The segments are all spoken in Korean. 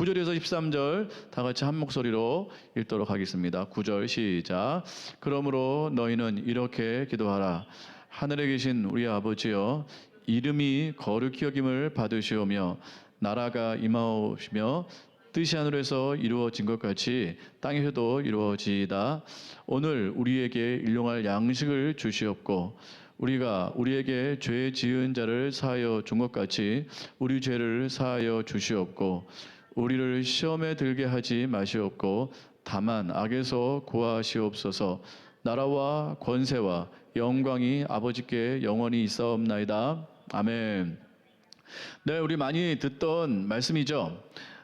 9절에서 13절 다 같이 한 목소리로 읽도록 하겠습니다. 9절 시작. 그러므로 너희는 이렇게 기도하라. 하늘에 계신 우리 아버지여, 이름이 거룩히 여김을 받으시오며 나라가 임하오시며 뜻이 하늘에서 이루어진 것 같이 땅에서도 이루어지이다. 오늘 우리에게 일용할 양식을 주시옵고 우리가 우리에게 죄 지은 자를 사하여 준 것 같이 우리 죄를 사하여 주시옵고 우리를 시험에 들게 하지 마시옵고 다만 악에서 구하시옵소서. 나라와 권세와 영광이 아버지께 영원히 있사옵나이다. 아멘. 네, 우리 많이 듣던 말씀이죠.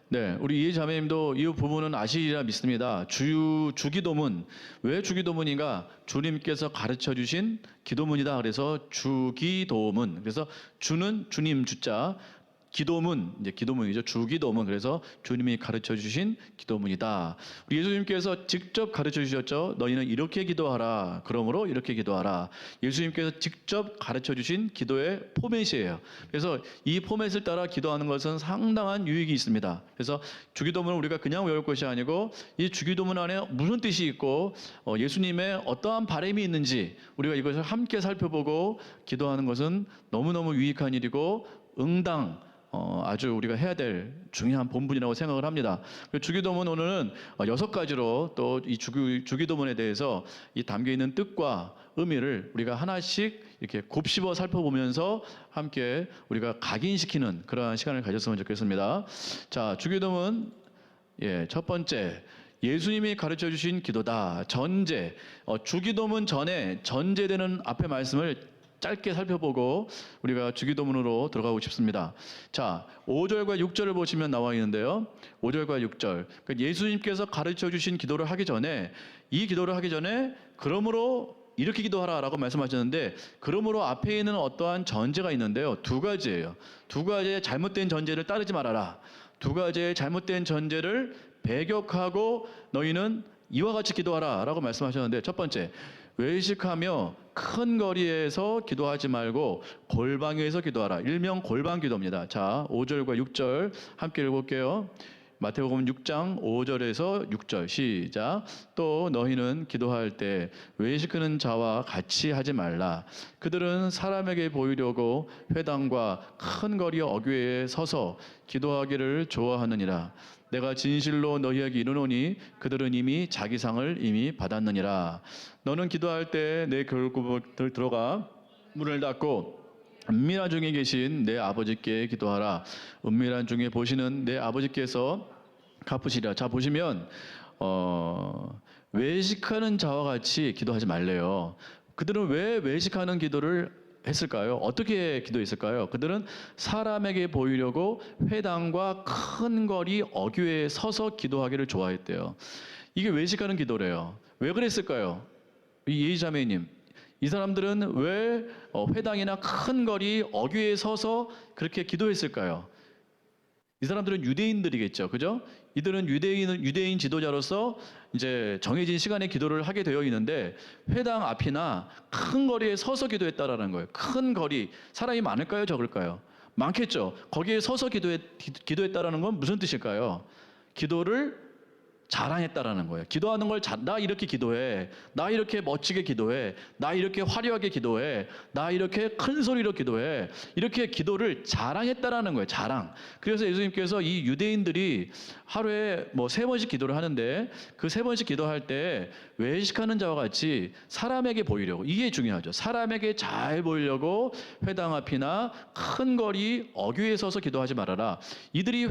네, 우리 이해 자매님도 이 부분은 아시리라 믿습니다. 주기도문. 왜 주기도문인가? 주님께서 가르쳐 주신 기도문이다. 그래서 주기도문. 그래서 주는 주님 주자, 기도문, 이제 기도문이죠. 주기도문. 그래서 주님이 가르쳐 주신 기도문이다. 우리 예수님께서 직접 가르쳐 주셨죠. 너희는 이렇게 기도하라. 그러므로 이렇게 기도하라. 예수님께서 직접 가르쳐 주신 기도의 포맷이에요. 그래서 이 포맷을 따라 기도하는 것은 상당한 유익이 있습니다. 그래서 주기도문을 우리가 그냥 외울 것이 아니고 이 주기도문 안에 무슨 뜻이 있고 예수님의 어떠한 바람이 있는지 우리가 이것을 함께 살펴보고 기도하는 것은 너무너무 유익한 일이고 응당 아주 우리가 해야 될 중요한 본분이라고 생각을 합니다. 주기도문 오늘은 6가지로 또 이 주기도문에 대해서 이 담겨 있는 뜻과 의미를 우리가 하나씩 이렇게 곱씹어 살펴보면서 함께 우리가 각인시키는 그러한 시간을 가졌으면 좋겠습니다. 자, 주기도문 첫 번째. 예수님이 가르쳐 주신 기도다. 전제. 주기도문 전에 전제되는 앞의 말씀을 짧게 살펴보고 우리가 주기도문으로 들어가고 싶습니다. 자, 5절과 6절을 보시면 나와 있는데요. 5절과 6절. 그러니까 예수님께서 가르쳐 주신 기도를 하기 전에 이 기도를 하기 전에 그러므로 이렇게 기도하라라고 말씀하셨는데 그러므로 앞에 있는 어떠한 전제가 있는데요. 두 가지예요. 두 가지의 잘못된 전제를 따르지 말아라. 두 가지의 잘못된 전제를 배격하고 너희는 이와 같이 기도하라 라고 말씀하셨는데 첫 번째, 외식하며 큰 거리에서 기도하지 말고 골방에서 기도하라. 일명 골방 기도입니다. 자, 5절과 6절 함께 읽어볼게요. 마태복음 6장 5절에서 6절 시작. 또 너희는 기도할 때 외식하는 자와 같이 하지 말라. 그들은 사람에게 보이려고 회당과 큰 거리 어귀에 서서 기도하기를 좋아하느니라. 내가 진실로 너희에게 이르노니 그들은 이미 자기 상을 이미 받았느니라. 너는 기도할 때 내 겨울구멍을 들어가 문을 닫고 은밀한 중에 계신 내 아버지께 기도하라. 은밀한 중에 보시는 내 아버지께서 갚으시리라. 자, 보시면 외식하는 자와 같이 기도하지 말래요. 그들은 왜 외식하는 기도를 했을까요? 어떻게 기도했을까요? 그들은 사람에게 보이려고 회당과 큰 거리 어귀에 서서 기도하기를 좋아했대요. 이게 외식하는 기도래요. 왜 그랬을까요? 이 예의자매님, 이 사람들은 왜 회당이나 큰 거리 어귀에 서서 그렇게 기도했을까요? 이 사람들은 유대인들이겠죠, 그죠? 이들은 유대인 지도자로서 이제 정해진 시간에 기도를 하게 되어 있는데 회당 앞이나 큰 거리에 서서 기도했다라는 거예요. 큰 거리, 사람이 많을까요, 적을까요? 많겠죠. 거기에 서서 기도했다라는 건 무슨 뜻일까요? 기도를 자랑했다라는 거예요. 기도하는 걸 나 이렇게 기도해. 나 이렇게 멋지게 기도해. 나 이렇게 화려하게 기도해. 나 이렇게 큰 소리로 기도해. 이렇게 기도를 자랑했다라는 거예요. 자랑. 그래서 예수님께서 이 유대인들이 하루에 뭐 3번씩 기도를 하는데 그 3번씩 기도할 때 외식하는 자와 같이 사람에게 보이려고, 이게 중요하죠. 사람에게 잘 보이려고 회당 앞이나 큰 거리 어귀에 서서 기도하지 말아라. 이들이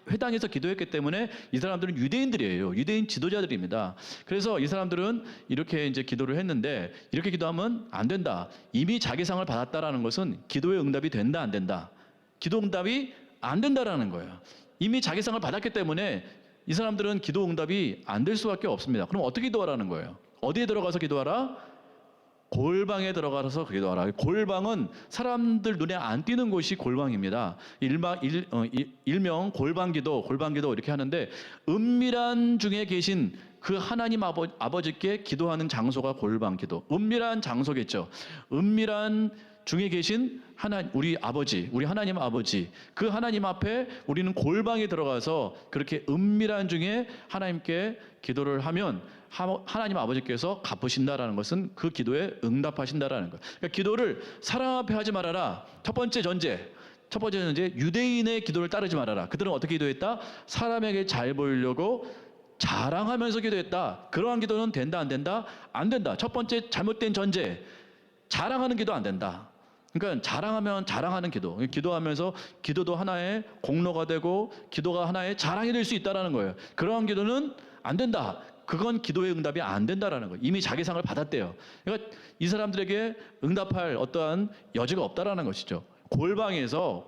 회당에서 기도했기 때문에 이 사람들은 유대인들이에요. 유대인 지도자들입니다. 그래서 이 사람들은 이렇게 이제 기도를 했는데 이렇게 기도하면 안 된다. 이미 자기 상을 받았다라는 것은 기도의 응답이 된다, 안 된다? 기도 응답이 안 된다라는 거예요. 이미 자기 상을 받았기 때문에 이 사람들은 기도 응답이 안 될 수밖에 없습니다. 그럼 어떻게 기도하라는 거예요? 어디에 들어가서 기도하라? 골방에 들어가서 기도하라. 골방은 사람들 눈에 안 띄는 곳이 골방입니다. 일명 골방기도 이렇게 하는데 은밀한 중에 계신 그 하나님 아버지께 기도하는 장소가 골방기도. 은밀한 장소겠죠. 은밀한 중에 계신 우리 아버지, 우리 하나님 아버지, 그 하나님 앞에 우리는 골방에 들어가서 그렇게 은밀한 중에 하나님께 기도를 하면 하나님 아버지께서 갚으신다라는 것은 그 기도에 응답하신다라는 거예요. 그러니까 기도를 사람 앞에 하지 말아라. 첫 번째 전제, 유대인의 기도를 따르지 말아라. 그들은 어떻게 기도했다? 사람에게 잘 보이려고 자랑하면서 기도했다. 그러한 기도는 된다, 안 된다? 안 된다. 첫 번째 잘못된 전제, 자랑하는 기도 안 된다. 그러니까 자랑하는 기도, 기도하면서 기도도 하나의 공로가 되고 기도가 하나의 자랑이 될 수 있다라는 거예요. 그러한 기도는 안 된다. 그건 기도의 응답이 안 된다라는 거예요. 이미 자기 상을 받았대요. 그러니까 이 사람들에게 응답할 어떠한 여지가 없다라는 것이죠. 골방에서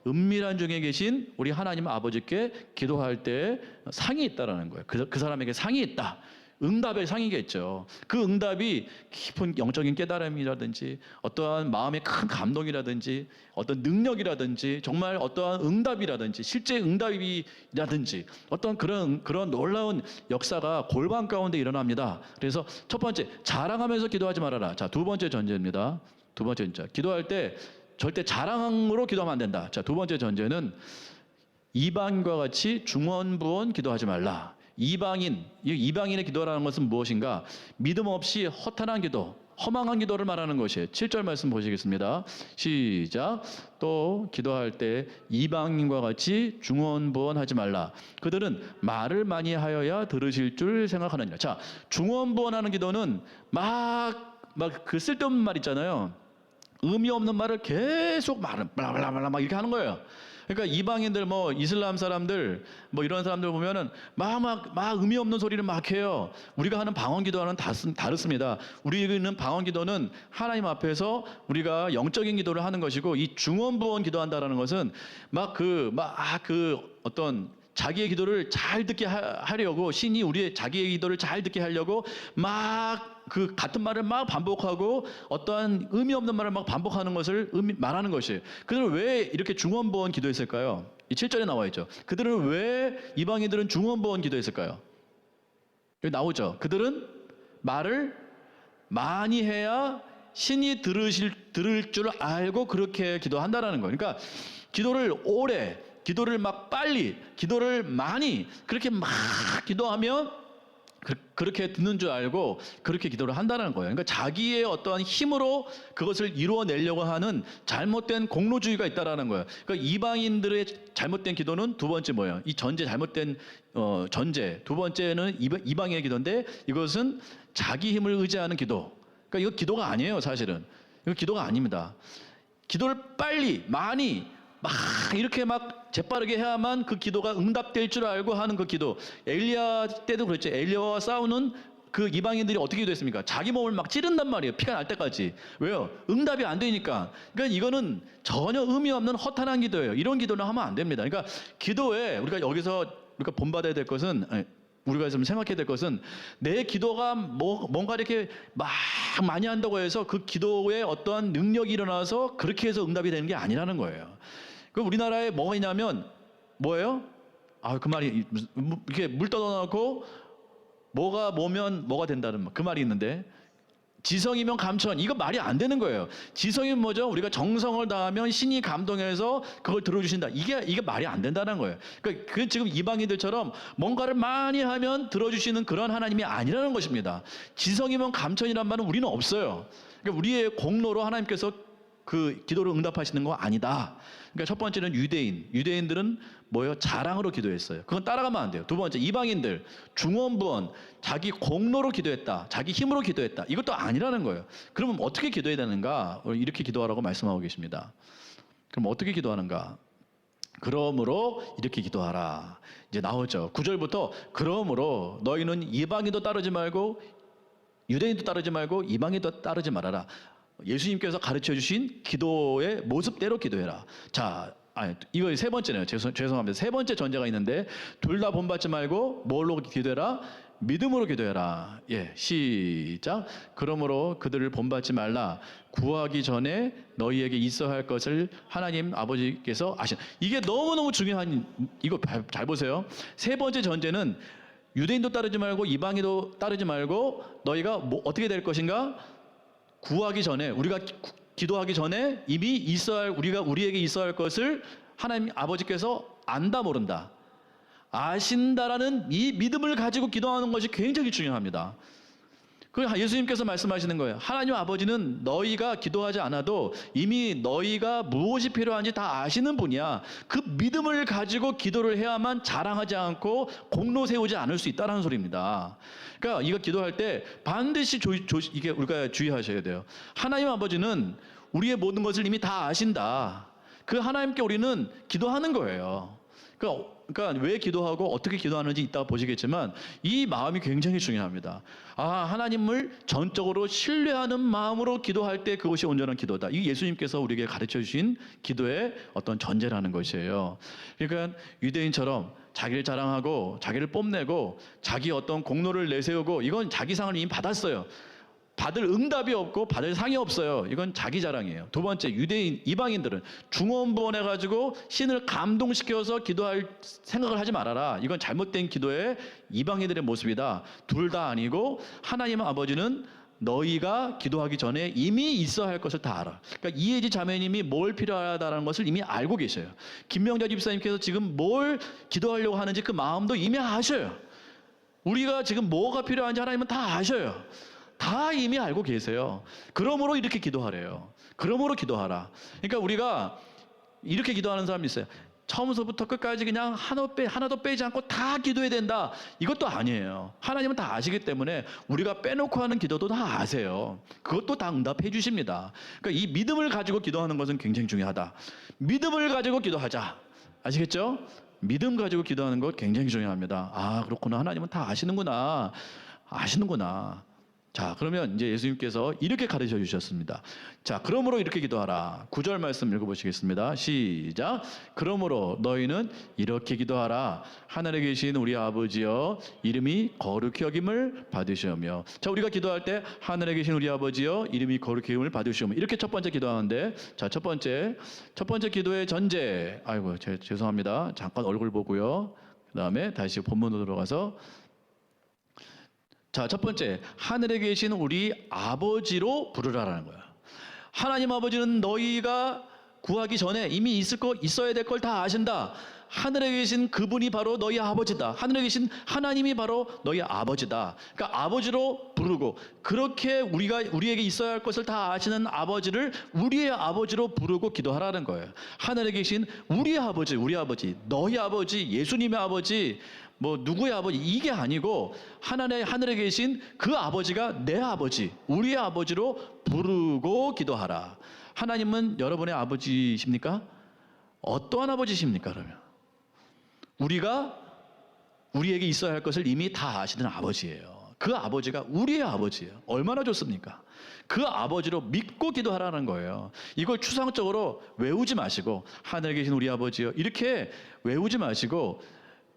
은밀한 중에 계신 우리 하나님 아버지께 기도할 때 상이 있다라는 거예요. 그 사람에게 상이 있다. 응답의 상이겠죠. 그 응답이 깊은 영적인 깨달음이라든지 어떠한 마음의 큰 감동이라든지 어떤 능력이라든지 정말 어떠한 응답이라든지 실제 응답이라든지 어떤 그런 놀라운 역사가 골방 가운데 일어납니다. 그래서 첫 번째, 자랑하면서 기도하지 말아라. 자, 두 번째 전제입니다. 두 번째 전제. 기도할 때 절대 자랑으로 기도하면 안 된다. 자, 두 번째 전제는 이방인과 같이 중언부언 기도하지 말라. 이방인의 기도라는 것은 무엇인가? 믿음 없이 허탄한 기도, 허망한 기도를 말하는 것이에요. 7절 말씀 보시겠습니다. 시작. 또 기도할 때 이방인과 같이 중언부언하지 말라. 그들은 말을 많이 하여야 들으실 줄 생각하느니라. 자, 중언부언하는 기도는 막 그 쓸데없는 말 있잖아요. 의미 없는 말을 계속 막 이렇게 하는 거예요. 그러니까 이방인들, 이슬람 사람들, 이런 사람들 보면은 막 의미 없는 소리를 막 해요. 우리가 하는 방언 기도와는 다릅니다. 우리는 방언 기도는 하나님 앞에서 우리가 영적인 기도를 하는 것이고, 이 중언부언 기도한다라는 것은 어떤 자기의 기도를 잘 듣게 하려고, 신이 우리의 자기의 기도를 잘 듣게 하려고 그 같은 말을 막 반복하고 어떠한 의미 없는 말을 막 반복하는 것을 말하는 것이에요. 그들은 왜 이렇게 중언부언 기도했을까요? 이 7절에 나와 있죠. 그들은 왜 이방인들은 중언부언 기도했을까요? 여기 나오죠. 그들은 말을 많이 해야 신이 들을 줄 알고 그렇게 기도한다라는 거예요. 그러니까 기도를 오래, 기도를 막 빨리, 기도를 많이 그렇게 막 기도하면 그렇게 듣는 줄 알고 그렇게 기도를 한다는 거예요. 그러니까 자기의 어떠한 힘으로 그것을 이루어내려고 하는 잘못된 공로주의가 있다라는 거예요. 그러니까 이방인들의 잘못된 기도는 두 번째 뭐예요? 이 잘못된 전제. 두 번째는 이방인의 기도인데 이것은 자기 힘을 의지하는 기도. 그러니까 이거 기도가 아니에요, 사실은. 이거 기도가 아닙니다. 기도를 빨리, 많이, 이렇게 재빠르게 해야만 그 기도가 응답될 줄 알고 하는 그 기도. 엘리야 때도 그랬죠. 엘리야와 싸우는 그 이방인들이 어떻게 기도했습니까? 자기 몸을 막 찌른단 말이에요. 피가 날 때까지. 왜요? 응답이 안 되니까. 그러니까 이거는 전혀 의미 없는 허탄한 기도예요. 이런 기도는 하면 안 됩니다. 그러니까 기도에 우리가 본받아야 될 것은, 우리가 좀 생각해야 될 것은, 내 기도가 뭔가 이렇게 많이 한다고 해서 그 기도에 어떠한 능력이 일어나서 그렇게 해서 응답이 되는 게 아니라는 거예요. 그 우리나라에 뭐가 있냐면, 뭐예요? 그 말이, 이렇게 물 떠넣고 뭐가 뭐면 뭐가 된다는 그 말이 있는데, 지성이면 감천, 이거 말이 안 되는 거예요. 지성이면 뭐죠? 우리가 정성을 다하면 신이 감동해서 그걸 들어주신다. 이게 말이 안 된다는 거예요. 그러니까 그 지금 이방인들처럼 뭔가를 많이 하면 들어주시는 그런 하나님이 아니라는 것입니다. 지성이면 감천이란 말은 우리는 없어요. 그러니까 우리의 공로로 하나님께서 그 기도를 응답하시는 거 아니다. 그러니까 첫 번째는 유대인들은 뭐예요? 자랑으로 기도했어요. 그건 따라가면 안 돼요. 두 번째, 이방인들 중언부언, 자기 공로로 기도했다, 자기 힘으로 기도했다. 이것도 아니라는 거예요. 그러면 어떻게 기도해야 되는가? 이렇게 기도하라고 말씀하고 계십니다. 그럼 어떻게 기도하는가? 그러므로 이렇게 기도하라. 이제 나오죠. 9절부터 그러므로 너희는 이방인도 따르지 말고 유대인도 따르지 말고 이방인도 따르지 말아라. 예수님께서 가르쳐 주신 기도의 모습대로 기도해라. 자, 이거 세 번째네요. 죄송합니다. 세 번째 전제가 있는데, 둘 다 본받지 말고 뭘로 기도해라? 믿음으로 기도해라. 예, 시작. 그러므로 그들을 본받지 말라. 구하기 전에 너희에게 있어야 할 것을 하나님 아버지께서 이게 너무너무 중요한, 이거 잘 보세요. 세 번째 전제는 유대인도 따르지 말고 이방인도 따르지 말고 너희가 어떻게 될 것인가? 구하기 전에, 우리가 기도하기 전에 이미 있어야 할, 우리에게 있어야 할 것을 하나님 아버지께서 안다 모른다, 아신다라는 이 믿음을 가지고 기도하는 것이 굉장히 중요합니다. 그 예수님께서 말씀하시는 거예요. 하나님 아버지는 너희가 기도하지 않아도 이미 너희가 무엇이 필요한지 다 아시는 분이야. 그 믿음을 가지고 기도를 해야만 자랑하지 않고 공로 세우지 않을 수 있다는 소리입니다. 그러니까 이거 기도할 때 반드시 이게 우리가 주의하셔야 돼요. 하나님 아버지는 우리의 모든 것을 이미 다 아신다. 그 하나님께 우리는 기도하는 거예요. 그러니까 왜 기도하고 어떻게 기도하는지 이따가 보시겠지만 이 마음이 굉장히 중요합니다. 하나님을 전적으로 신뢰하는 마음으로 기도할 때 그것이 온전한 기도다. 이 예수님께서 우리에게 가르쳐 주신 기도의 어떤 전제라는 것이에요. 그러니까 유대인처럼 자기를 자랑하고 자기를 뽐내고 자기 어떤 공로를 내세우고 이건 자기 상을 이미 받았어요. 받을 응답이 없고 받을 상이 없어요. 이건 자기 자랑이에요. 두 번째, 유대인 이방인들은 중언부언해 가지고 신을 감동시켜서 기도할 생각을 하지 말아라. 이건 잘못된 기도의 이방인들의 모습이다. 둘 다 아니고 하나님 아버지는 너희가 기도하기 전에 이미 있어야 할 것을 다 알아. 그러니까 이혜지 자매님이 뭘 필요하다는 것을 이미 알고 계셔요. 김명자 집사님께서 지금 뭘 기도하려고 하는지 그 마음도 이미 아셔요. 우리가 지금 뭐가 필요한지 하나님은 다 아셔요. 다 이미 알고 계세요. 그러므로 이렇게 기도하래요. 그러므로 기도하라. 그러니까 우리가 이렇게 기도하는 사람이 있어요. 처음부터 끝까지 그냥 하나도 빼지 않고 다 기도해야 된다. 이것도 아니에요. 하나님은 다 아시기 때문에 우리가 빼놓고 하는 기도도 다 아세요. 그것도 다 응답해 주십니다. 그러니까 이 믿음을 가지고 기도하는 것은 굉장히 중요하다. 믿음을 가지고 기도하자. 아시겠죠? 믿음 가지고 기도하는 것 굉장히 중요합니다. 그렇구나. 하나님은 다 아시는구나. 자, 그러면 이제 예수님께서 이렇게 가르쳐 주셨습니다. 자, 그러므로 이렇게 기도하라. 9절 말씀 읽어보시겠습니다. 시작. 그러므로 너희는 이렇게 기도하라. 하늘에 계신 우리 아버지여, 이름이 거룩히 여김을 받으시오며. 자, 우리가 기도할 때 하늘에 계신 우리 아버지여, 이름이 거룩히 여김을 받으시오며. 이렇게 첫 번째 기도하는데, 자, 첫 번째 기도의 전제. 죄송합니다. 잠깐 얼굴 보고요. 그 다음에 다시 본문으로 들어가서. 자, 첫 번째, 하늘에 계신 우리 아버지로 부르라라는 거야. 하나님 아버지는 너희가 구하기 전에 이미 있어야 될 걸 다 아신다. 하늘에 계신 그분이 바로 너희 아버지다. 하늘에 계신 하나님이 바로 너희 아버지다. 그러니까 아버지로 부르고, 그렇게 우리에게 있어야 할 것을 다 아시는 아버지를 우리의 아버지로 부르고 기도하라는 거예요. 하늘에 계신 우리 아버지, 너희 아버지, 예수님의 아버지, 누구의 아버지, 이게 아니고 하늘에 계신 그 아버지가 내 아버지, 우리의 아버지로 부르고 기도하라. 하나님은 여러분의 아버지십니까? 어떠한 아버지십니까? 그러면 우리에게 있어야 할 것을 이미 다 아시는 아버지예요. 그 아버지가 우리의 아버지예요. 얼마나 좋습니까? 그 아버지로 믿고 기도하라는 거예요. 이걸 추상적으로 외우지 마시고 하늘에 계신 우리 아버지요, 이렇게 외우지 마시고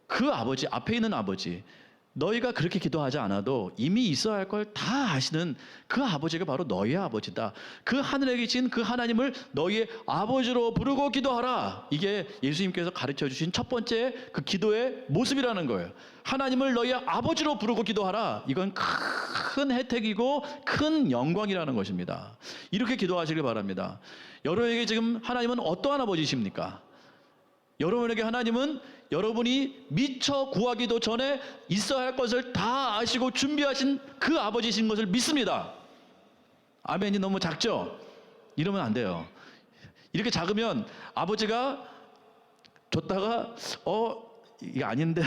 그 아버지, 앞에 있는 아버지, 너희가 그렇게 기도하지 않아도 이미 있어야 할 걸 다 아시는 그 아버지가 바로 너희의 아버지다. 그 하늘에 계신 그 하나님을 너희의 아버지로 부르고 기도하라. 이게 예수님께서 가르쳐 주신 첫 번째 그 기도의 모습이라는 거예요. 하나님을 너희의 아버지로 부르고 기도하라. 이건 큰 혜택이고 큰 영광이라는 것입니다. 이렇게 기도하시길 바랍니다. 여러분에게 지금 하나님은 어떠한 아버지십니까? 여러분에게 하나님은 여러분이 미처 구하기도 전에 있어야 할 것을 다 아시고 준비하신 그 아버지신 것을 믿습니다. 아멘이 너무 작죠? 이러면 안 돼요. 이렇게 작으면 아버지가 줬다가 이게 아닌데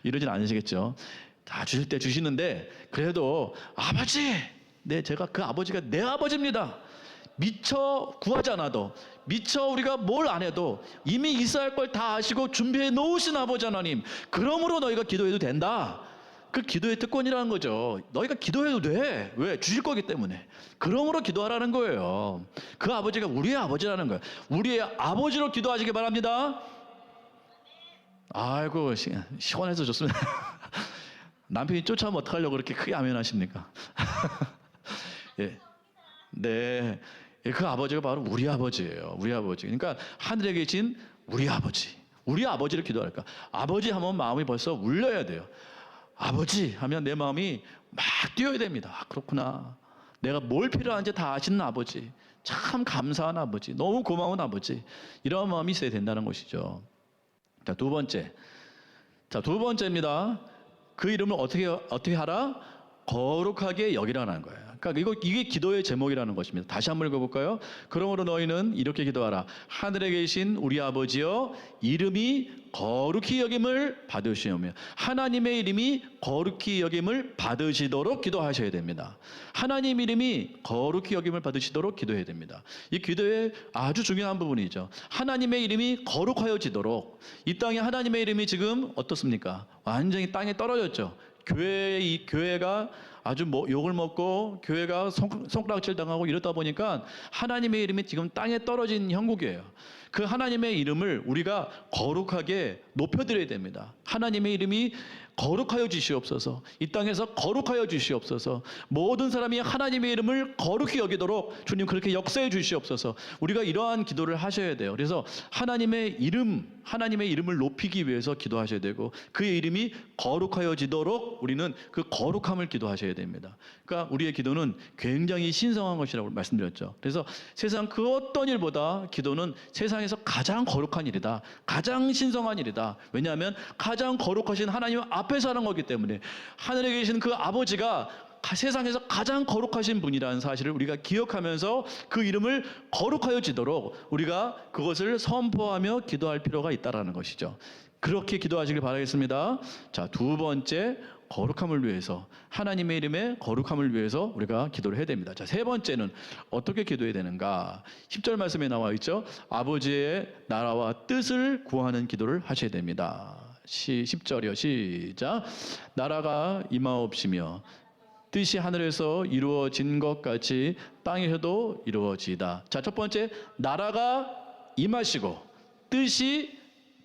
이러진 않으시겠죠? 다 주실 때 주시는데, 그래도 아버지, 제가 그 아버지가 내 아버지입니다. 미처 구하지 않아도, 미처 우리가 뭘 안 해도 이미 있어야 할 걸 다 아시고 준비해 놓으신 아버지 하나님, 그러므로 너희가 기도해도 된다. 그 기도의 특권이라는 거죠. 너희가 기도해도 돼. 왜? 주실 거기 때문에. 그러므로 기도하라는 거예요. 그 아버지가 우리의 아버지라는 거예요. 우리의 아버지로 기도하시기 바랍니다. 아이고, 시원해서 좋습니다. 남편이 쫓아오면 어떡하려고 그렇게 크게 아멘 하십니까? 예. 네. 그 아버지가 바로 우리 아버지예요. 우리 아버지. 그러니까 하늘에 계신 우리 아버지. 우리 아버지를 기도할까? 아버지 하면 마음이 벌써 울려야 돼요. 아버지 하면 내 마음이 막 뛰어야 됩니다. 그렇구나. 내가 뭘 필요한지 다 아시는 아버지. 참 감사한 아버지, 너무 고마운 아버지, 이런 마음이 있어야 된다는 것이죠. 자, 두 번째입니다. 그 이름을 어떻게 하라? 거룩하게 여기라는 거예요. 그러니까 이게 기도의 제목이라는 것입니다. 다시 한번 읽어볼까요? 그러므로 너희는 이렇게 기도하라. 하늘에 계신 우리 아버지여, 이름이 거룩히 여김을 받으시오며. 하나님의 이름이 거룩히 여김을 받으시도록 기도하셔야 됩니다. 하나님 이름이 거룩히 여김을 받으시도록 기도해야 됩니다. 이 기도의 아주 중요한 부분이죠. 하나님의 이름이 거룩하여지도록. 이 땅에 하나님의 이름이 지금 어떻습니까? 완전히 땅에 떨어졌죠. 교회가 아주 욕을 먹고 교회가 손가락질 당하고 이러다 보니까 하나님의 이름이 지금 땅에 떨어진 형국이에요. 그 하나님의 이름을 우리가 거룩하게 높여드려야 됩니다. 하나님의 이름이 거룩하여 주시옵소서. 이 땅에서 거룩하여 주시옵소서. 모든 사람이 하나님의 이름을 거룩히 여기도록 주님 그렇게 역사해 주시옵소서. 우리가 이러한 기도를 하셔야 돼요. 그래서 하나님의 이름을 높이기 위해서 기도하셔야 되고, 그의 이름이 거룩하여지도록 우리는 그 거룩함을 기도하셔야 됩니다. 그러니까 우리의 기도는 굉장히 신성한 것이라고 말씀드렸죠. 그래서 세상 그 어떤 일보다 기도는 세상에서 가장 거룩한 일이다. 가장 신성한 일이다. 왜냐하면 가장 거룩하신 하나님 앞에서 하는 거기 때문에, 하늘에 계신 그 아버지가 세상에서 가장 거룩하신 분이라는 사실을 우리가 기억하면서 그 이름을 거룩하여지도록 우리가 그것을 선포하며 기도할 필요가 있다는 것이죠. 그렇게 기도하시길 바라겠습니다. 자, 두 번째, 거룩함을 위해서, 하나님의 이름의 거룩함을 위해서 우리가 기도를 해야 됩니다. 자, 세 번째는 어떻게 기도해야 되는가? 10절 말씀에 나와 있죠. 아버지의 나라와 뜻을 구하는 기도를 하셔야 됩니다. 10절이요. 시작. 나라가 임하옵시며 뜻이 하늘에서 이루어진 것 같이 땅에서도 이루어지이다. 자, 첫 번째, 나라가 임하시고 뜻이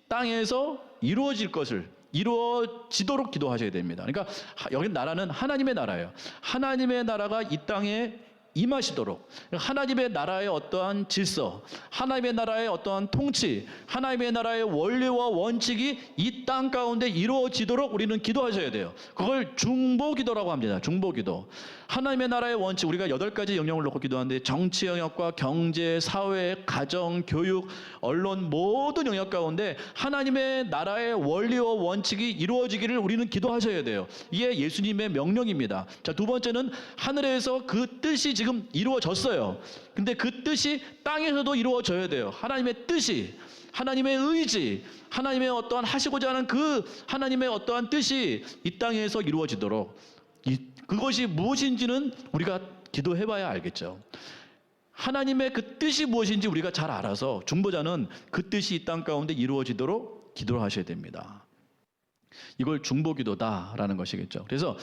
땅에서 이루어질 것을, 이루어지도록 기도하셔야 됩니다. 그러니까 여기 나라는 하나님의 나라예요. 하나님의 나라가 이 땅에 임하시도록, 하나님의 나라의 어떠한 질서, 하나님의 나라의 어떠한 통치, 하나님의 나라의 원리와 원칙이 이 땅 가운데 이루어지도록 우리는 기도하셔야 돼요. 그걸 중보기도라고 합니다. 중보기도. 하나님의 나라의 원칙, 우리가 8가지 영역을 놓고 기도하는데, 정치 영역과 경제, 사회, 가정, 교육, 언론, 모든 영역 가운데 하나님의 나라의 원리와 원칙이 이루어지기를 우리는 기도하셔야 돼요. 이게 예수님의 명령입니다. 자, 두 번째는 하늘에서 그 뜻이 지금 이루어졌어요. 근데 그 뜻이 땅에서도 이루어져야 돼요. 하나님의 뜻이, 하나님의 의지, 하나님의 어떠한 하시고자 하는 그 하나님의 어떠한 뜻이 이 땅에서 이루어지도록, 그것이 무엇인지는 우리가 기도해봐야 알겠죠. 하나님의 그 뜻이 무엇인지 우리가 잘 알아서 중보자는 그 뜻이 이 땅 가운데 이루어지도록 기도를 하셔야 됩니다. 이걸 중보기도다라는 것이겠죠. 그래서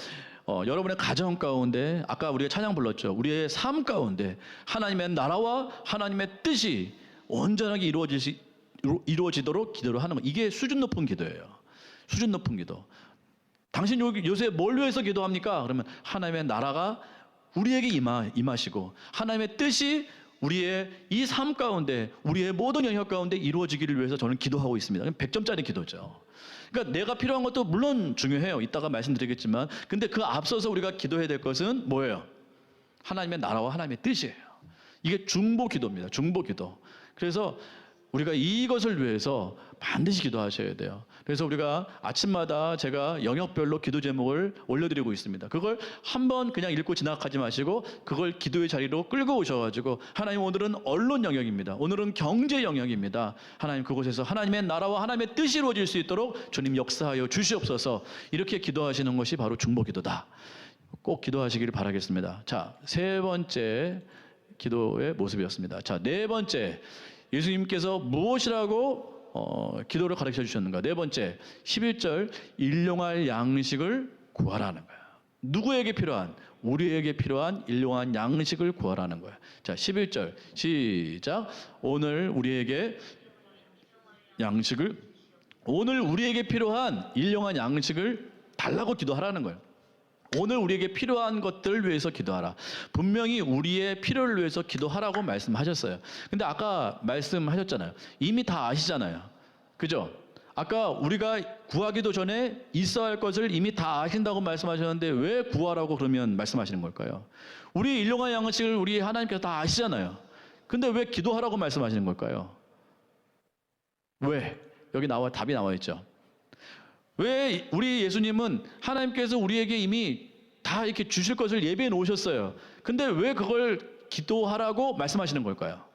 여러분의 가정 가운데, 아까 우리가 찬양 불렀죠. 우리의 삶 가운데 하나님의 나라와 하나님의 뜻이 온전하게 이루어지도록 기도를 하는 것. 이게 수준 높은 기도예요. 수준 높은 기도. 당신 요새 뭘 위해서 기도합니까? 그러면 하나님의 나라가 우리에게 임하시고 하나님의 뜻이 우리의 이 삶 가운데, 우리의 모든 영역 가운데 이루어지기를 위해서 저는 기도하고 있습니다. 100점짜리 기도죠. 그러니까 내가 필요한 것도 물론 중요해요. 이따가 말씀드리겠지만, 근데 그 앞서서 우리가 기도해야 될 것은 뭐예요? 하나님의 나라와 하나님의 뜻이에요. 이게 중보 기도입니다. 중보 기도. 그래서 우리가 이것을 위해서 반드시 기도하셔야 돼요. 그래서 우리가 아침마다 제가 영역별로 기도 제목을 올려드리고 있습니다. 그걸 한번 그냥 읽고 지나가지 마시고 그걸 기도의 자리로 끌고 오셔가지고, 하나님 오늘은 언론 영역입니다. 오늘은 경제 영역입니다. 하나님 그곳에서 하나님의 나라와 하나님의 뜻이 이루어질 수 있도록 주님 역사하여 주시옵소서. 이렇게 기도하시는 것이 바로 중보기도다. 꼭 기도하시기를 바라겠습니다. 자, 세 번째 기도의 모습이었습니다. 자, 네 번째, 예수님께서 무엇이라고 기도를 가르쳐 주셨는가? 네 번째, 11절, 일용할 양식을 구하라는 거야. 누구에게 필요한? 우리에게 필요한 일용한 양식을 구하라는 거야. 자, 11절 시작. 오늘 우리에게 필요한 일용한 양식을 달라고 기도하라는 거예요. 오늘 우리에게 필요한 것들을 위해서 기도하라. 분명히 우리의 필요를 위해서 기도하라고 말씀하셨어요. 근데 아까 말씀하셨잖아요. 이미 다 아시잖아요. 그죠? 아까 우리가 구하기도 전에 있어야 할 것을 이미 다 아신다고 말씀하셨는데 왜 구하라고 그러면 말씀하시는 걸까요? 우리 일용할 양식을 우리 하나님께서 다 아시잖아요. 근데 왜 기도하라고 말씀하시는 걸까요? 왜? 여기 답이 나와 있죠. 왜 우리 예수님은 하나님께서 우리에게 이미 다 이렇게 주실 것을 예비해 놓으셨어요. 근데 왜 그걸 기도하라고 말씀하시는 걸까요?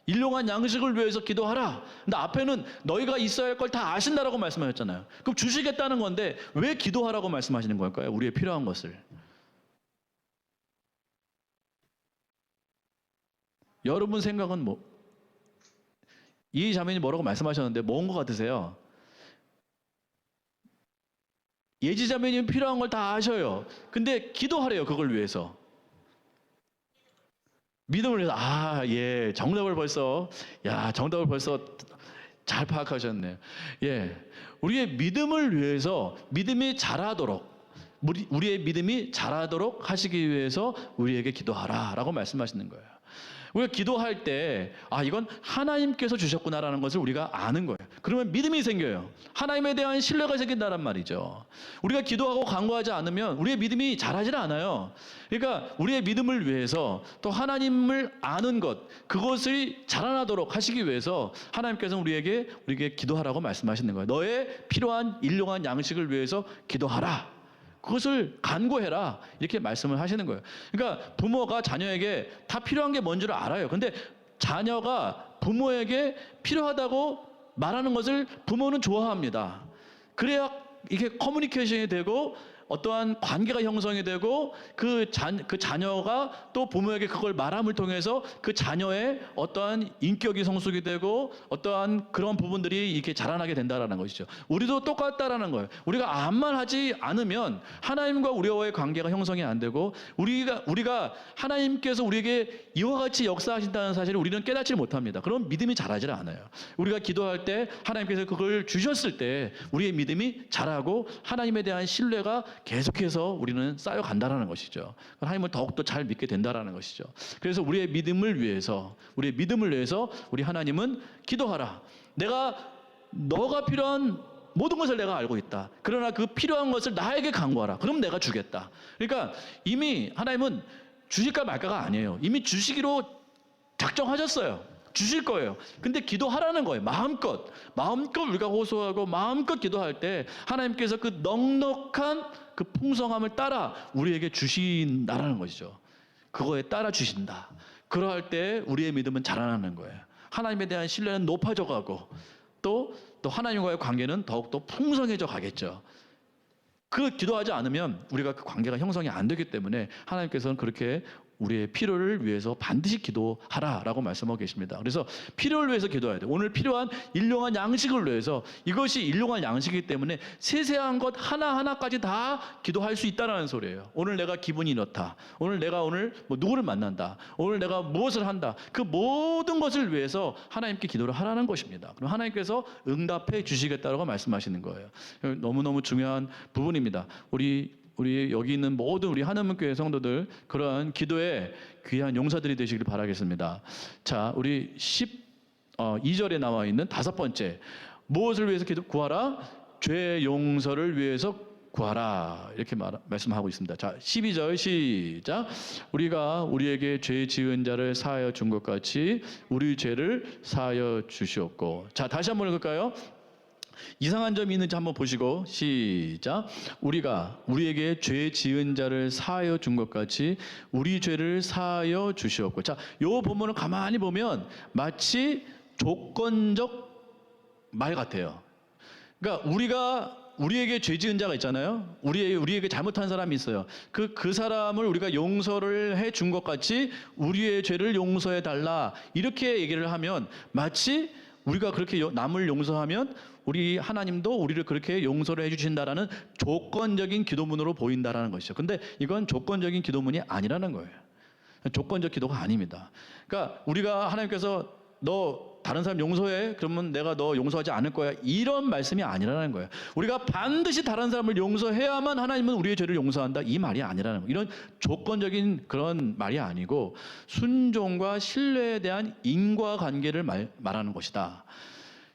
일용한 양식을 위해서 기도하라. 근데 앞에는 너희가 있어야 할 걸 다 아신다라고 말씀하셨잖아요. 그럼 주시겠다는 건데 왜 기도하라고 말씀하시는 걸까요? 우리의 필요한 것을. 여러분 생각은 뭐? 이 자매님 뭐라고 말씀하셨는데 뭔 것 같으세요? 예지 자매님 필요한 걸 다 아셔요. 근데 기도하래요. 그걸 위해서. 믿음을 위해서. 예. 정답을 벌써 잘 파악하셨네요. 예. 우리의 믿음을 위해서 믿음이 자라도록 우리의 믿음이 자라도록 하시기 위해서 우리에게 기도하라라고 말씀하시는 거예요. 우리가 기도할 때 이건 하나님께서 주셨구나라는 것을 우리가 아는 거예요. 그러면 믿음이 생겨요. 하나님에 대한 신뢰가 생긴다는 말이죠. 우리가 기도하고 간구하지 않으면 우리의 믿음이 자라질 않아요. 그러니까 우리의 믿음을 위해서 또 하나님을 아는 것, 그것을 자라나도록 하시기 위해서 하나님께서 우리에게 기도하라고 말씀하시는 거예요. 너의 필요한 일용한 양식을 위해서 기도하라. 그것을 간구해라. 이렇게 말씀을 하시는 거예요. 그러니까 부모가 자녀에게 다 필요한 게 뭔지를 알아요. 근데 자녀가 부모에게 필요하다고 말하는 것을 부모는 좋아합니다. 그래야 이게 커뮤니케이션이 되고 어떠한 관계가 형성이 되고 그 자녀가 또 부모에게 그걸 말함을 통해서 그 자녀의 어떠한 인격이 성숙이 되고 어떠한 그런 부분들이 이렇게 자라나게 된다라는 것이죠. 우리도 똑같다라는 거예요. 우리가 아무 말 하지 않으면 하나님과 우리와의 관계가 형성이 안 되고 우리가 하나님께서 우리에게 이와 같이 역사하신다는 사실을 우리는 깨닫지 못합니다. 그럼 믿음이 자라질 않아요. 우리가 기도할 때 하나님께서 그걸 주셨을 때 우리의 믿음이 자라고 하나님에 대한 신뢰가 계속해서 우리는 쌓여간다라는 것이죠. 하나님을 더욱더 잘 믿게 된다라는 것이죠. 그래서 우리의 믿음을 위해서 우리 하나님은 기도하라. 너가 필요한 모든 것을 내가 알고 있다. 그러나 그 필요한 것을 나에게 간구하라. 그럼 내가 주겠다. 그러니까 이미 하나님은 주실까 말까가 아니에요. 이미 주시기로 작정하셨어요. 주실 거예요. 근데 기도하라는 거예요. 마음껏 우리가 호소하고 마음껏 기도할 때 하나님께서 그 넉넉한 그 풍성함을 따라 우리에게 주신다라는 것이죠. 그거에 따라 주신다. 그러할 때 우리의 믿음은 자라나는 거예요. 하나님에 대한 신뢰는 높아져 가고 또 하나님과의 관계는 더욱더 풍성해져 가겠죠. 기도하지 않으면 우리가 그 관계가 형성이 안 되기 때문에 하나님께서는 그렇게 우리의 필요를 위해서 반드시 기도하라라고 말씀하고 계십니다. 그래서 필요를 위해서 기도해야 돼요. 오늘 필요한 일용한 양식을 위해서, 이것이 일용한 양식이기 때문에 세세한 것 하나하나까지 다 기도할 수 있다는 소리예요. 오늘 내가 기분이 이렇다. 오늘 내가 누구를 만난다. 오늘 내가 무엇을 한다. 그 모든 것을 위해서 하나님께 기도를 하라는 것입니다. 그럼 하나님께서 응답해 주시겠다라고 말씀하시는 거예요. 너무너무 중요한 부분입니다. 우리 여기 있는 모든 우리 하나님교회 성도들 그러한 기도에 귀한 용사들이 되시길 바라겠습니다. 자, 우리 12절에 나와 있는 5번째, 무엇을 위해서 구하라? 죄 용서를 위해서 구하라. 이렇게 말씀하고 있습니다. 자, 12절 시작. 우리가 우리에게 죄 지은 자를 사하여 준 것 같이 우리 죄를 사하여 주시옵고. 자, 다시 한번 읽을까요? 이상한 점이 있는지 한번 보시고 시작. 우리가 우리에게 죄 지은 자를 사하여 준 것 같이 우리 죄를 사하여 주시옵고. 자, 요 본문을 가만히 보면 마치 조건적 말 같아요. 그러니까 우리에게 죄 지은 자가 있잖아요. 우리에게 잘못한 사람이 있어요. 그 사람을 우리가 용서를 해 준 것 같이 우리의 죄를 용서해 달라. 이렇게 얘기를 하면 마치 우리가 그렇게 남을 용서하면 우리 하나님도 우리를 그렇게 용서를 해주신다라는 조건적인 기도문으로 보인다라는 것이죠. 근데 이건 조건적인 기도문이 아니라는 거예요. 조건적 기도가 아닙니다. 그러니까 우리가 하나님께서 너 다른 사람 용서해? 그러면 내가 너 용서하지 않을 거야. 이런 말씀이 아니라는 거예요. 우리가 반드시 다른 사람을 용서해야만 하나님은 우리의 죄를 용서한다. 이 말이 아니라는 거예요. 이런 조건적인 그런 말이 아니고 순종과 신뢰에 대한 인과관계를 말하는 것이다.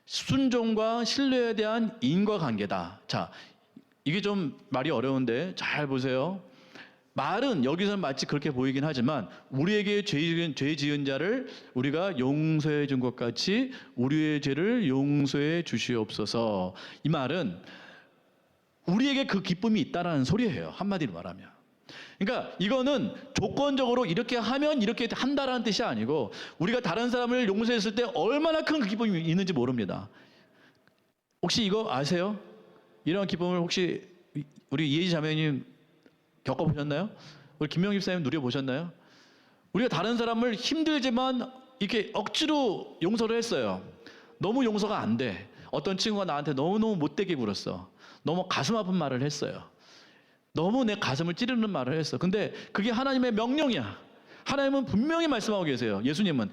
순종과 신뢰에 대한 인과관계다. 자, 이게 좀 말이 어려운데 잘 보세요. 말은 여기서는 마치 그렇게 보이긴 하지만 우리에게 죄 지은 자를 우리가 용서해 준 것 같이 우리의 죄를 용서해 주시옵소서. 이 말은 우리에게 그 기쁨이 있다라는 소리예요. 한마디로 말하면. 그러니까 이거는 조건적으로 이렇게 하면 이렇게 한다라는 뜻이 아니고 우리가 다른 사람을 용서했을 때 얼마나 큰 그 기쁨이 있는지 모릅니다. 혹시 이거 아세요? 이런 기쁨을 혹시 우리 이혜지 자매님 겪어보셨나요? 우리 김명희 집사님 누려보셨나요? 우리가 다른 사람을 힘들지만 이렇게 억지로 용서를 했어요. 너무 용서가 안 돼. 어떤 친구가 나한테 너무너무 못되게 굴었어. 너무 가슴 아픈 말을 했어요. 너무 내 가슴을 찌르는 말을 했어. 근데 그게 하나님의 명령이야. 하나님은 분명히 말씀하고 계세요. 예수님은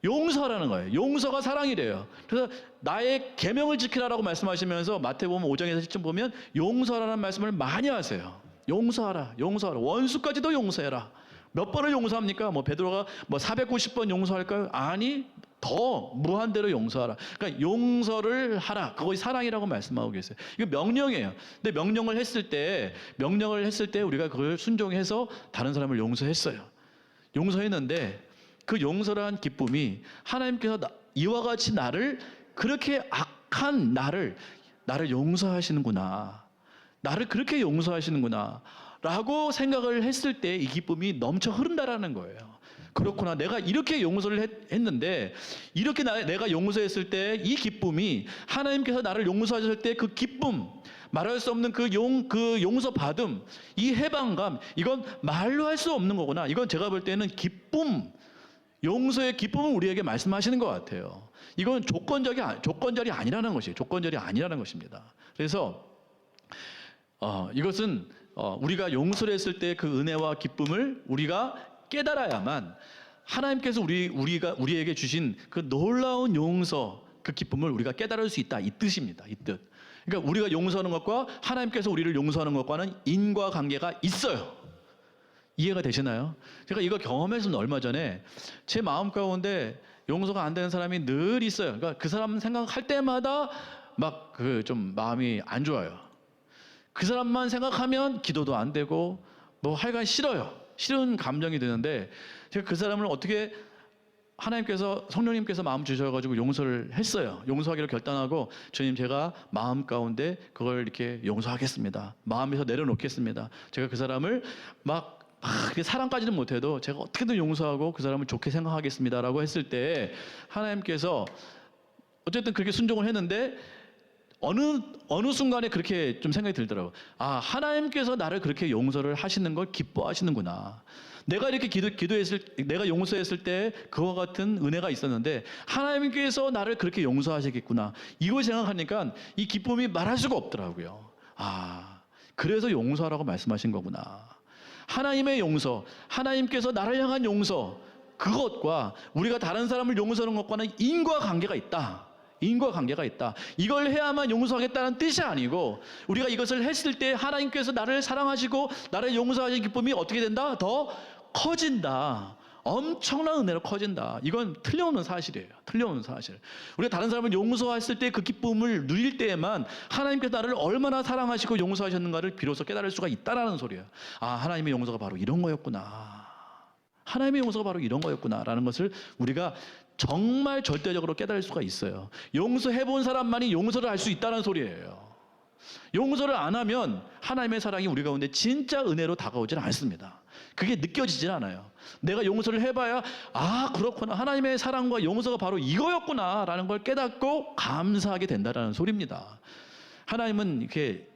용서하라는 거예요. 용서가 사랑이래요. 그래서 나의 계명을 지키라라고 말씀하시면서 마태복음 5장에서 10장 보면 용서라는 말씀을 많이 하세요. 용서하라, 용서하라. 원수까지도 용서해라. 몇 번을 용서합니까? 뭐 베드로가 뭐 490번 용서할까요? 아니, 더 무한대로 용서하라. 그러니까 용서를 하라. 그것이 사랑이라고 말씀하고 계세요. 이거 명령이에요. 근데 명령을 했을 때 우리가 그걸 순종해서 다른 사람을 용서했어요. 용서했는데 그 용서라는 기쁨이 하나님께서 이와 같이 나를 그렇게 악한 나를 용서하시는구나. 나를 그렇게 용서하시는구나. 라고 생각을 했을 때 이 기쁨이 넘쳐 흐른다라는 거예요. 그렇구나. 내가 이렇게 용서를 했는데 이렇게 내가 용서했을 때 이 기쁨이 하나님께서 나를 용서하셨을 때 그 기쁨, 말할 수 없는 그 용서받음, 이 해방감, 이건 말로 할 수 없는 거구나. 이건 제가 볼 때는 기쁨, 용서의 기쁨은 우리에게 말씀하시는 것 같아요. 이건 조건절이 아니라는 것이에요. 조건절이 아니라는 것입니다. 그래서 이것은 우리가 용서를 했을 때 그 은혜와 기쁨을 우리가 깨달아야만 하나님께서 우리에게 주신 그 놀라운 용서, 그 기쁨을 우리가 깨달을 수 있다. 이 뜻입니다. 이 뜻. 그러니까 우리가 용서하는 것과 하나님께서 우리를 용서하는 것과는 인과관계가 있어요. 이해가 되시나요? 제가 이거 경험했습니다. 얼마 전에 제 마음 가운데 용서가 안 되는 사람이 늘 있어요. 그러니까 그 사람 생각할 때마다 막 좀 마음이 안 좋아요. 그 사람만 생각하면 기도도 안 되고 뭐 하여간 싫어요. 싫은 감정이 드는데 제가 그 사람을 어떻게 하나님께서 성령님께서 마음 주셔가지고 용서를 했어요. 용서하기로 결단하고 주님 제가 마음 가운데 그걸 이렇게 용서하겠습니다. 마음에서 내려놓겠습니다. 제가 그 사람을 막 사랑까지는 못해도 제가 어떻게든 용서하고 그 사람을 좋게 생각하겠습니다라고 했을 때 하나님께서 어쨌든 그렇게 순종을 했는데 어느 순간에 그렇게 좀 생각이 들더라고요. 아, 하나님께서 나를 그렇게 용서를 하시는 걸 기뻐하시는구나. 내가 이렇게 내가 용서했을 때 그와 같은 은혜가 있었는데 하나님께서 나를 그렇게 용서하시겠구나. 이걸 생각하니까 이 기쁨이 말할 수가 없더라고요. 아, 그래서 용서하라고 말씀하신 거구나. 하나님의 용서, 하나님께서 나를 향한 용서, 그것과 우리가 다른 사람을 용서하는 것과는 인과관계가 있다. 인과관계가 있다. 이걸 해야만 용서하겠다는 뜻이 아니고 우리가 이것을 했을 때 하나님께서 나를 사랑하시고 나를 용서하시는 기쁨이 어떻게 된다? 더 커진다. 엄청난 은혜로 커진다. 이건 틀림없는 사실이에요. 틀림없는 사실. 우리가 다른 사람을 용서했을 때 그 기쁨을 누릴 때에만 하나님께서 나를 얼마나 사랑하시고 용서하셨는가를 비로소 깨달을 수가 있다라는 소리예요. 아, 하나님의 용서가 바로 이런 거였구나. 하나님의 용서가 바로 이런 거였구나라는 것을 우리가 정말 절대적으로 깨달을 수가 있어요. 용서해본 사람만이 용서를 할 수 있다는 소리예요. 용서를 안 하면 하나님의 사랑이 우리 가운데 진짜 은혜로 다가오지는 않습니다. 그게 느껴지진 않아요. 내가 용서를 해봐야 아, 그렇구나. 하나님의 사랑과 용서가 바로 이거였구나 라는 걸 깨닫고 감사하게 된다는 소리입니다. 하나님은 이렇게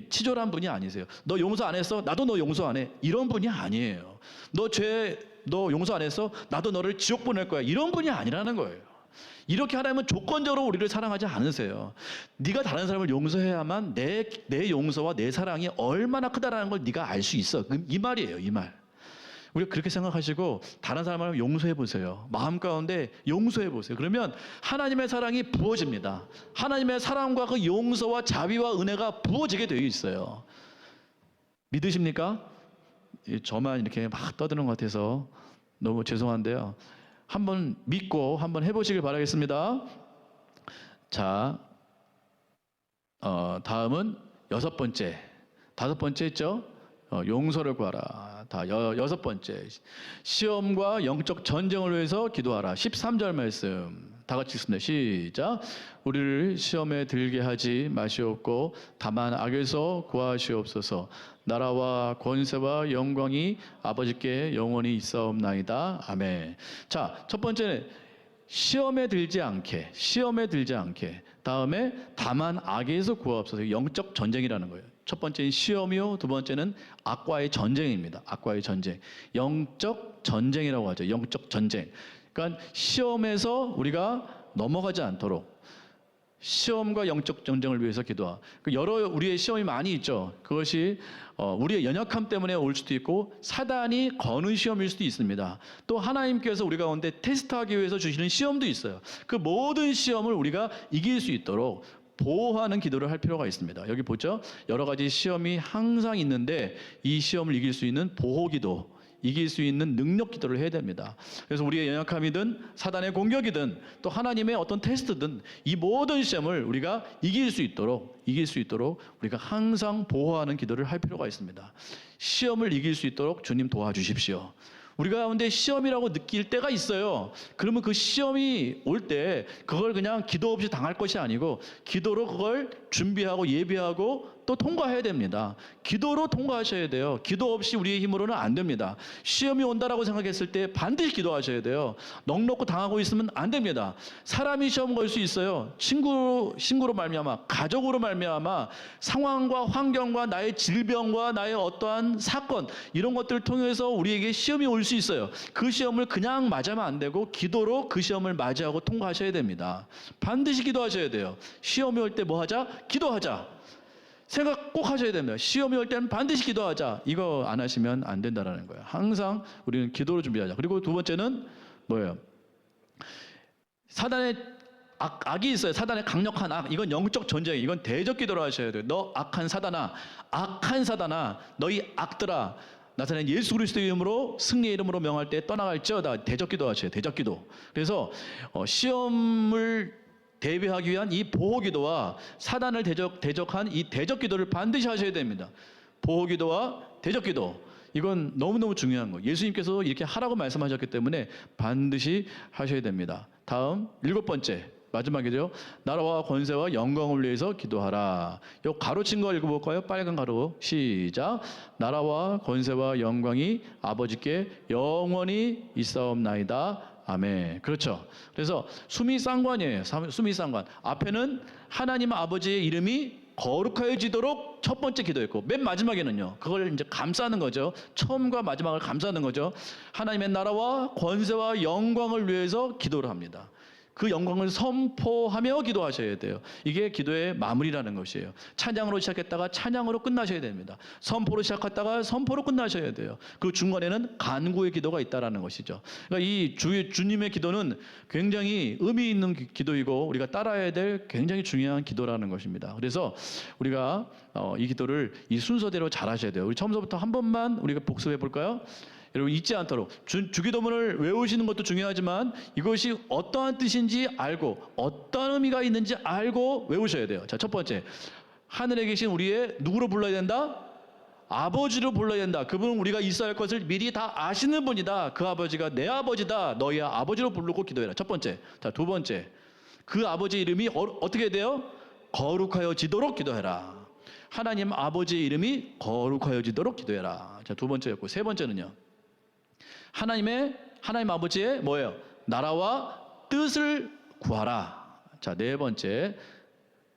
치졸한 분이 아니세요. 너 용서 안 했어? 나도 너 용서 안 해. 이런 분이 아니에요. 너 용서 안 했어? 나도 너를 지옥 보낼 거야. 이런 분이 아니라는 거예요. 이렇게 하나님은 조건적으로 우리를 사랑하지 않으세요. 네가 다른 사람을 용서해야만 내 용서와 내 사랑이 얼마나 크다라는 걸 네가 알 수 있어. 이 말이에요. 이 말. 우리가 그렇게 생각하시고 다른 사람을 용서해 보세요. 마음 가운데 용서해 보세요. 그러면 하나님의 사랑이 부어집니다. 하나님의 사랑과 그 용서와 자비와 은혜가 부어지게 되어 있어요. 믿으십니까? 저만 이렇게 막 떠드는 것 같아서 너무 죄송한데요. 한번 믿고 한번 해보시길 바라겠습니다. 자, 다음은 6번째, 5번째 있죠? 용서를 구하라. 여섯 번째, 시험과 영적 전쟁을 위해서 기도하라. 13절 말씀 다 같이 읽습니다. 시작. 우리를 시험에 들게 하지 마시옵고 다만 악에서 구하시옵소서. 나라와 권세와 영광이 아버지께 영원히 있사옵나이다. 아멘. 자, 첫 번째는 시험에 들지 않게. 다음에 다만 악에서 구하옵소서. 영적 전쟁이라는 거예요. 첫 번째는 시험이요, 두 번째는 악과의 전쟁입니다. 악과의 전쟁. 영적 전쟁이라고 하죠. 영적 전쟁. 그러니까 시험에서 우리가 넘어가지 않도록 시험과 영적 전쟁을 위해서 기도하. 여러 우리의 시험이 많이 있죠. 그것이 우리의 연약함 때문에 올 수도 있고 사단이 거는 시험일 수도 있습니다. 또 하나님께서 우리 가운데 테스트하기 위해서 주시는 시험도 있어요. 그 모든 시험을 우리가 이길 수 있도록 보호하는 기도를 할 필요가 있습니다. 여기 보죠. 여러 가지 시험이 항상 있는데 이 시험을 이길 수 있는 보호 기도, 이길 수 있는 능력 기도를 해야 됩니다. 그래서 우리의 연약함이든 사단의 공격이든 또 하나님의 어떤 테스트든 이 모든 시험을 우리가 이길 수 있도록 우리가 항상 보호하는 기도를 할 필요가 있습니다. 시험을 이길 수 있도록 주님 도와주십시오. 우리 가운데 시험이라고 느낄 때가 있어요. 그러면 그 시험이 올 때 그걸 그냥 기도 없이 당할 것이 아니고 기도로 그걸 준비하고 예비하고 또 통과해야 됩니다. 기도로 통과하셔야 돼요. 기도 없이 우리의 힘으로는 안 됩니다. 시험이 온다라고 생각했을 때 반드시 기도하셔야 돼요. 넉넉고 당하고 있으면 안 됩니다. 사람이 시험 걸 수 있어요. 친구로 말미암아, 가족으로 말미암아, 상황과 환경과 나의 질병과 나의 어떠한 사건 이런 것들을 통해서 우리에게 시험이 올 수 있어요. 그 시험을 그냥 맞으면 안 되고 기도로 그 시험을 맞이하고 통과하셔야 됩니다. 반드시 기도하셔야 돼요. 시험이 올 때 뭐 하자? 기도하자. 생각 꼭 하셔야 됩니다. 시험이 올 때는 반드시 기도하자. 이거 안 하시면 안 된다는 거예요. 항상 우리는 기도로 준비하자. 그리고 두 번째는 뭐예요? 사단의 악이 있어요. 사단의 강력한 악. 이건 영적 전쟁. 이건 대적 기도로 하셔야 돼요. 너 악한 사단아, 너희 악들아. 나타낸 예수 그리스도의 이름으로 승리의 이름으로 명할 때 떠나갈지어다. 대적 기도 하셔요. 대적 기도. 그래서 시험을 대비하기 위한 이 보호 기도와 사단을 대적한 이 대적 기도를 반드시 하셔야 됩니다. 보호 기도와 대적 기도. 이건 너무너무 중요한 거예요. 예수님께서 이렇게 하라고 말씀하셨기 때문에 반드시 하셔야 됩니다. 다음 7번째. 마지막이죠. 나라와 권세와 영광을 위해서 기도하라. 요 가로친 거 읽어볼까요? 빨간 가로. 시작. 나라와 권세와 영광이 아버지께 영원히 있사옵나이다. 아멘. 그렇죠. 그래서 수미상관이에요. 수미상관. 앞에는 하나님 아버지의 이름이 거룩하여지도록 첫 번째 기도했고 맨 마지막에는요. 그걸 이제 감싸는 거죠. 처음과 마지막을 감싸는 거죠. 하나님의 나라와 권세와 영광을 위해서 기도를 합니다. 그 영광을 선포하며 기도하셔야 돼요. 이게 기도의 마무리라는 것이에요. 찬양으로 시작했다가 찬양으로 끝나셔야 됩니다. 선포로 시작했다가 선포로 끝나셔야 돼요. 그 중간에는 간구의 기도가 있다라는 것이죠. 그러니까 이 주님의 기도는 굉장히 의미 있는 기도이고 우리가 따라야 될 굉장히 중요한 기도라는 것입니다. 그래서 우리가 이 기도를 이 순서대로 잘 하셔야 돼요. 우리 처음부터 한 번만 우리가 복습해 볼까요? 여러분 잊지 않도록 주기도문을 외우시는 것도 중요하지만 이것이 어떠한 뜻인지 알고 어떤 의미가 있는지 알고 외우셔야 돼요. 자, 첫 번째, 하늘에 계신 우리의 누구로 불러야 된다? 아버지로 불러야 된다. 그분은 우리가 있어야 할 것을 미리 다 아시는 분이다. 그 아버지가 내 아버지다. 너희 아버지로 부르고 기도해라. 첫 번째. 자, 두 번째, 그 아버지 이름이 어떻게 돼요? 거룩하여지도록 기도해라. 하나님 아버지의 이름이 거룩하여지도록 기도해라. 자, 두 번째였고 세 번째는요. 하나님 아버지의 뭐예요? 나라와 뜻을 구하라. 자, 네 번째.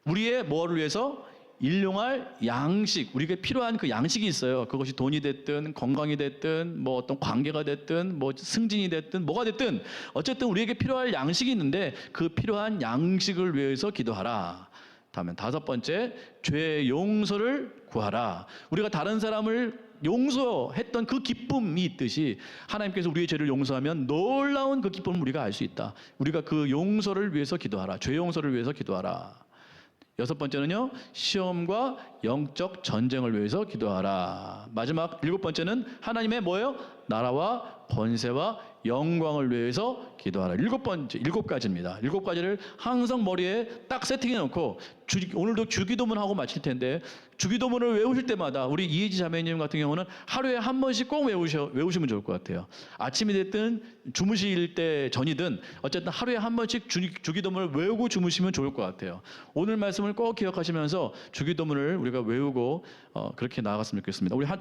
우리의 뭐를 위해서? 일용할 양식. 우리에게 필요한 그 양식이 있어요. 그것이 돈이 됐든 건강이 됐든 뭐 어떤 관계가 됐든 뭐 승진이 됐든 뭐가 됐든 어쨌든 우리에게 필요할 양식이 있는데 그 필요한 양식을 위해서 기도하라. 다음에 다섯 번째, 죄의 용서를 구하라. 우리가 다른 사람을 용서했던 그 기쁨이 있듯이 하나님께서 우리의 죄를 용서하면 놀라운 그 기쁨을 우리가 알 수 있다. 우리가 그 용서를 위해서 기도하라. 죄 용서를 위해서 기도하라. 여섯 번째는요, 시험과 영적 전쟁을 위해서 기도하라. 마지막 일곱 번째는 하나님의 뭐예요? 나라와 권세와 영광을 위해서 기도하라. 7가지입니다. 7가지를 항상 머리에 딱 세팅해 놓고 오늘도 주기도문 하고 마칠 텐데 주기도문을 외우실 때마다 우리 이혜지 자매님 같은 경우는 하루에 한 번씩 꼭 외우시면 좋을 것 같아요. 아침이 됐든 주무실 때 전이든 어쨌든 하루에 한 번씩 주기도문을 외우고 주무시면 좋을 것 같아요. 오늘 말씀을 꼭 기억하시면서 주기도문을 우리가 외우고 그렇게 나아갔으면 좋겠습니다. 우리 찬양